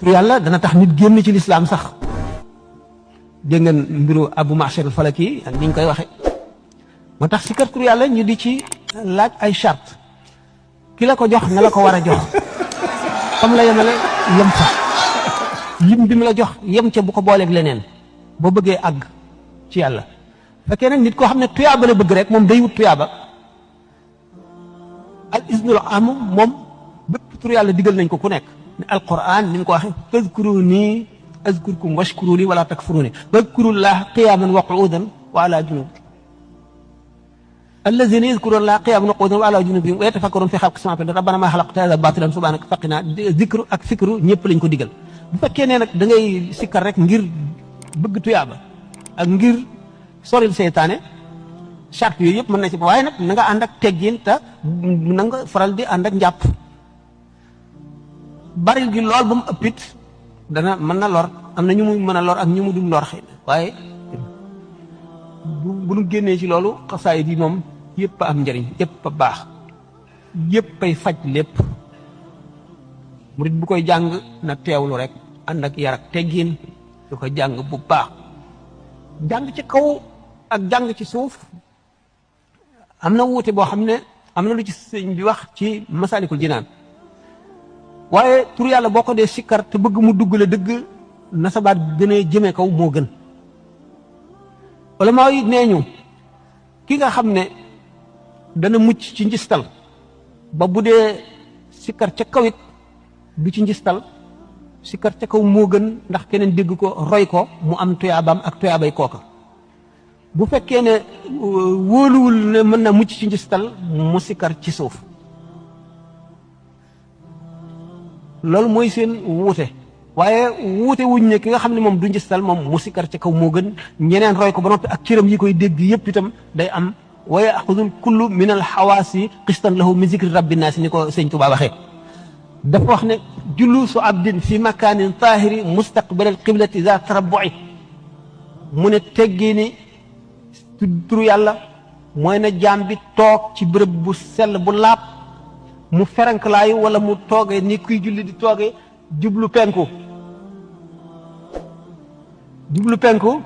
tur yàlla dana tax nit génn ci lislaam sax dégg ngeen mbiru Abu Ma'shar al-Falaki ak ni ñu koy waxe moo tax sikkar tur yàlla ñu di ci laaj ay charte ki la ko jox na la ko war a jox xam la yemale yem fa lim bi mu la jox yem ca bu ko booleeg leneen boo bëggee àgg ci yàlla fekkee nag nit koo xam ne tuyaaba la bëgg rek moom day wut tuyaaba al isnul am moom bépp tur yàlla digal nañ ko ku nekk ne alquran ni mu ko waxee fazkuruni azkurkum washkuruni wala takfuruni wadkurullah qiyaman wa qu'udan wa ala junub الذين يذكرون الله قياما وقعودا وعلى جنوبهم ويتفكرون في خلق السماوات والارض ربنا ما خلقت هذا باطلا سبحانك فقنا ذكر ak fikru ñëpp lañ ko digal bu fekkee ne nag da ngay sikkar rek ngir bëgg tuyaaba ak ngir soril seytaane charte yooyu yëpp mën na ci waaye nag na nga ànd ak teggin te na nga faral di ànd ak njàpp baril gi lool ba mu ëppit dana mën na lor am na ñu mu mën a lor ak ñu mu dul lor xëy na waaye bu nu génnee ci loolu xasaayid yi moom yëpp a am njëriñ yëpp a baax yëpp ay faj lépp murit bu koy jàng na teewlu rek ànd ak yar ak teggin du ko jàng bu baax jàng ci kaw ak jàng ci suuf am na wuute boo xam ne am na lu ci sëñ bi wax ci Masaalikul Jinaan waaye tur yàlla boo ko dee sikkar te bëgg mu dugg la dëgg na sa baat gënee jëme kaw moo gën wala maa yi nee ñu ki nga xam ne dana mucc ci njistal ba bu dee sikkar ca kaw it du ci njistal sikkar ca kaw moo gën ndax keneen dégg ko roy ko mu am tuyaabaam ak tuyaabay kooka bu fekkee ne wóoluwul ne mën na mucc ci njistal mu sikkar ci suuf loolu mooy seen wuute waaye wuute wuñ ne ki nga xam ne moom du njistal moom mu sikkar ci kaw moo gën ñeneen roy ko ba noppi ak cëram yi koy dégg yëpp itam day am wa yaxudul kullu min al xawaasi qistan lahu min zikri rabbi naasi ni ko sëñ Tuubaa waxee dafa wax ne julusu abdin fi makanin tahiri mustaqbal al qiblati za tarabbu'i mu ne teggii ni turu yàlla mooy na jaam bi toog ci bërëb bu sell bu laab mu feranklaayu wala mu toogee ni kuy julli di toogee jublu penku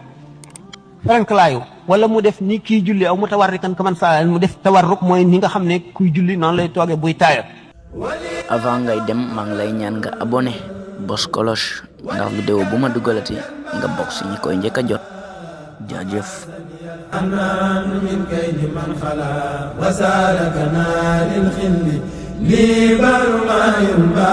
feranklaayu wala mu def ni kii julli aw mutawarrikan kaman saa mu def tawarruk mooy ni nga xam ne kuy julli noonu lay toogee buy taaya avant ngay dem maa ngi lay ñaan nga abonné bos cloche ndax vidéo bu ma dugalati nga bokk si ñi koy njëkk a jot jaajëf aman min kaydi man xala wasalakana lil xilli li baru ma yumba